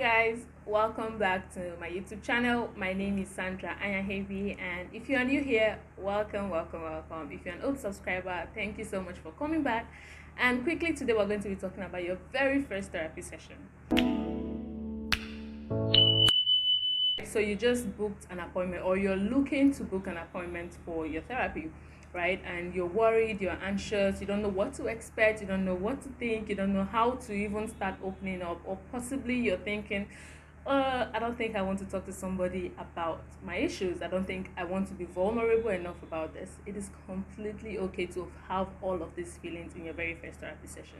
guys, welcome back to my YouTube channel. My name is Sandra Anyahaebi, and if you are new here, welcome. If you're an old subscriber, thank you so much for coming back. And quickly today we're going to be talking about your very first therapy session. So you just booked an appointment, or you're looking to book an appointment for your therapy, right? And you're worried, you're anxious, you don't know what to expect, you don't know what to think, you don't know how to even start opening up, or possibly you're thinking, I don't think I want to talk to somebody about my issues. I don't think I want to be vulnerable enough about this. It is completely okay to have all of these feelings in your very first therapy session,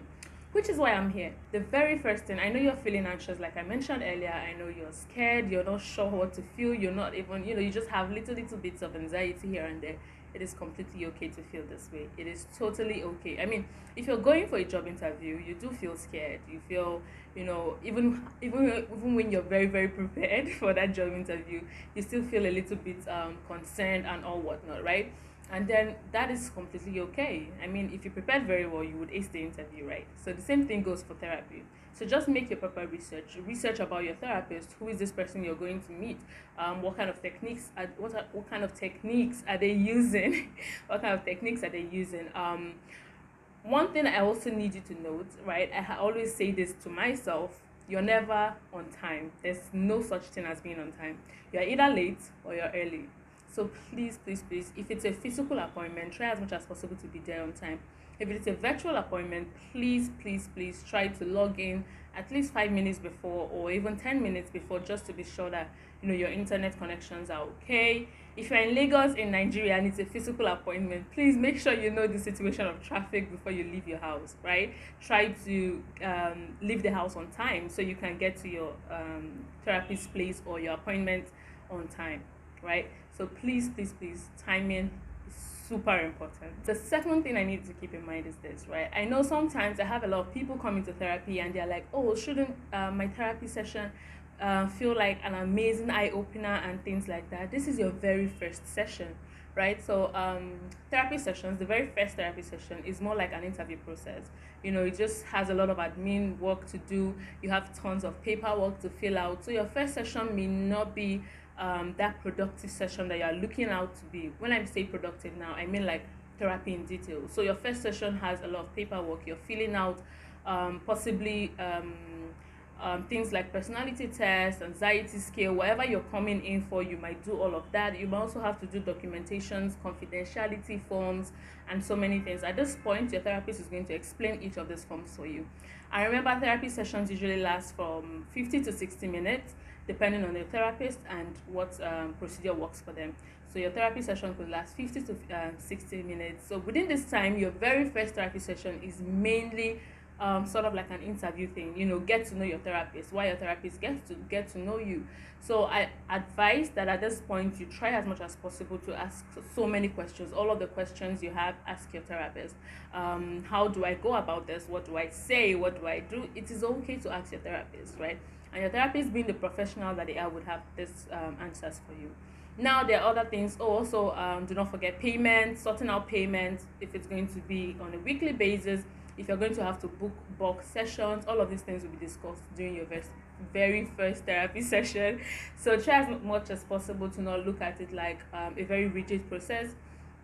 which is why I'm here. The very first thing, I know you're feeling anxious, like I mentioned earlier. I know you're scared, you're not sure what to feel, you're not even, you just have little bits of anxiety here and there. It is completely okay to feel this way. It is totally okay. I mean, if you're going for a job interview, you do feel scared. You feel, even when you're very prepared for that job interview, you still feel a little bit concerned and all whatnot, right? And then that is completely okay. I mean, if you prepared very well, you would ace the interview, right? So the same thing goes for therapy. So just make your proper research about your therapist. Who is this person you're going to meet? What kind of techniques what kind of techniques are they using? What kind of techniques are they using? One thing I also need you to note, right? I always say this to myself: you're never on time. There's no such thing as being on time. You're either late or you're early. So please, if it's a physical appointment, try as much as possible to be there on time. If it's a virtual appointment, please try to log in at least 5 minutes before, or even 10 minutes before, just to be sure that your internet connections are okay. If you're in Lagos, in Nigeria, and it's a physical appointment, please make sure you know the situation of traffic before you leave your house, right? Try to leave the house on time so you can get to your therapist place or your appointment on time, right? So please, timing is super important. The second thing I need to keep in mind is this, right? I know sometimes I have a lot of people come into therapy and they're like, oh, shouldn't my therapy session feel like an amazing eye-opener and things like that? This is your very first session, right? So therapy sessions, the very first therapy session is more like an interview process. It just has a lot of admin work to do. You have tons of paperwork to fill out. So your first session may not be that productive session that you're looking out to be. When I say productive now, I mean like therapy in detail. So your first session has a lot of paperwork. You're filling out possibly things like personality tests, anxiety scale, whatever you're coming in for, you might do all of that. You might also have to do documentations, confidentiality forms, and so many things. At this point, your therapist is going to explain each of these forms for you. I remember therapy sessions usually last from 50 to 60 minutes, depending on the therapist and what procedure works for them. So your therapy session could last 50 to 60 minutes. So within this time, your very first therapy session is mainly sort of like an interview thing. Get to know your therapist, why your therapist gets to get to know you. So I advise that at this point you try as much as possible to ask so many questions. All of the questions you have, ask your therapist. How do I go about this? What do I say? What do I do? It is okay to ask your therapist, right? And your therapist, being the professional that they are, would have this answers for you. Now there are other things. Also, do not forget payments, sorting out payments if it's going to be on a weekly basis. If you're going to have to book bulk sessions, all of these things will be discussed during your very first therapy session. So try as much as possible to not look at it like a very rigid process.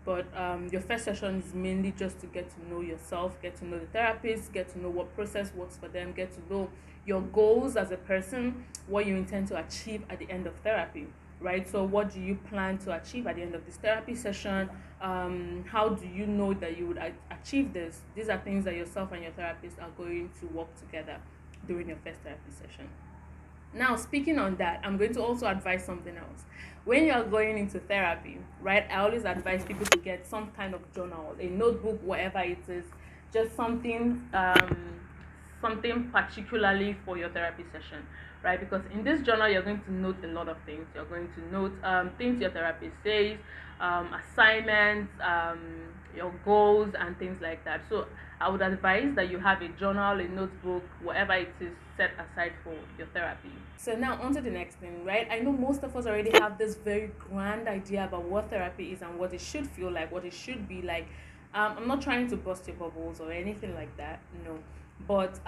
But your first session is mainly just to get to know yourself, get to know the therapist, get to know what process works for them, get to know your goals as a person, what you intend to achieve at the end of therapy, right? So what do you plan to achieve at the end of this therapy session? How do you know that you would achieve this? These are things that yourself and your therapist are going to work together during your first therapy session. Now, speaking on that, I'm going to also advise something else. When you're going into therapy, right, I always advise people to get some kind of journal, a notebook, whatever it is, just something particularly for your therapy session, right? Because in this journal, you're going to note a lot of things. You're going to note things your therapist says, assignments, your goals, and things like that. So I would advise that you have a journal, a notebook, whatever it is set aside for your therapy. So now on to the next thing, right? I know most of us already have this very grand idea about what therapy is and what it should feel like, what it should be like. I'm not trying to burst your bubbles or anything like that, no. But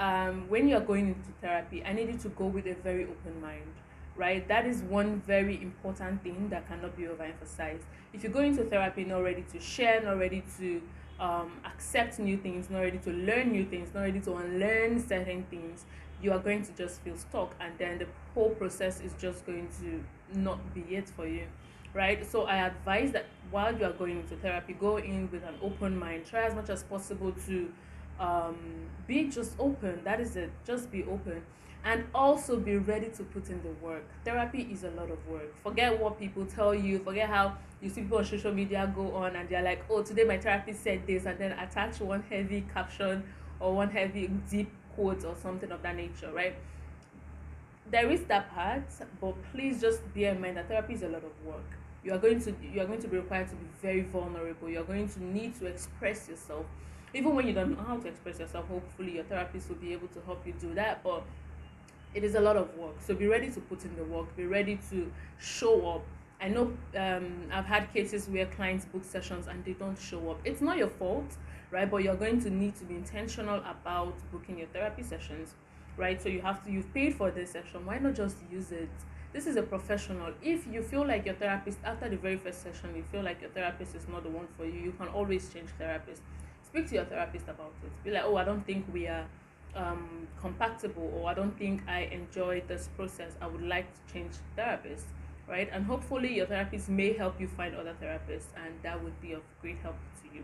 when you're going into therapy, I need you to go with a very open mind, right? That is one very important thing that cannot be overemphasized. If you go into therapy not ready to share, not ready to accept new things, not ready to learn new things, not ready to unlearn certain things, you are going to just feel stuck, and then the whole process is just going to not be it for you, right? So I advise that while you are going into therapy, go in with an open mind. Try as much as possible to be just open. That is it. Just be open, and also be ready to put in the work. Therapy is a lot of work. Forget what people tell you. Forget how you see people on social media go on and they're like, oh, today my therapist said this, and then attach one heavy caption or one heavy deep quote or something of that nature, right? There is that part, but please just bear in mind that therapy is a lot of work. You are going to be required to be very vulnerable. You are going to need to express yourself, even when you don't know how to express yourself. Hopefully your therapist will be able to help you do that, but it is a lot of work. So be ready to put in the work, be ready to show up. I know I've had cases where clients book sessions and they don't show up. It's not your fault, right? But you're going to need to be intentional about booking your therapy sessions, right? So you've paid for this session. Why not just use it? This is a professional. If you feel like your therapist, after the very first session, you feel like your therapist is not the one for you, you can always change therapist. Speak to your therapist about it. Be like, oh, I don't think we are compatible, or I don't think I enjoy this process. I would like to change therapists, right? And hopefully your therapist may help you find other therapists, and that would be of great help to you.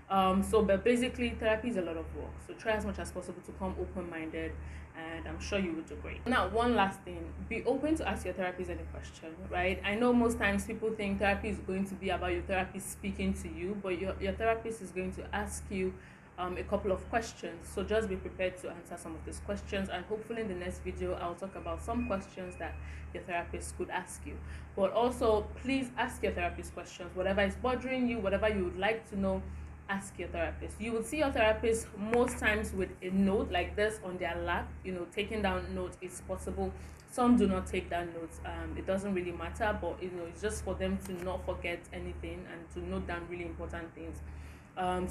But basically, therapy is a lot of work. So try as much as possible to come open-minded, and I'm sure you will do great. Now, one last thing: be open to ask your therapist any question, right? I know most times people think therapy is going to be about your therapist speaking to you, but your therapist is going to ask you a couple of questions. So just be prepared to answer some of these questions, and hopefully in the next video I'll talk about some questions that your therapist could ask you. But also, please ask your therapist questions. Whatever is bothering you, whatever you would like to know, ask your therapist. You will see your therapist most times with a note like this on their lap. Taking down notes is possible. Some do not take down notes. It doesn't really matter, but it's just for them to not forget anything and to note down really important things.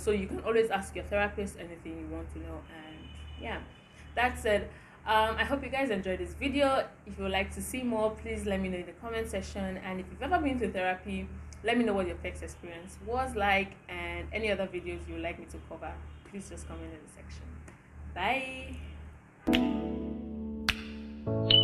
So you can always ask your therapist anything you want to know. And yeah, that's it. I hope you guys enjoyed this video. If you would like to see more, please let me know in the comment section. And if you've ever been to therapy, let me know what your first experience was like, and any other videos you would like me to cover, please just comment in the section. Bye.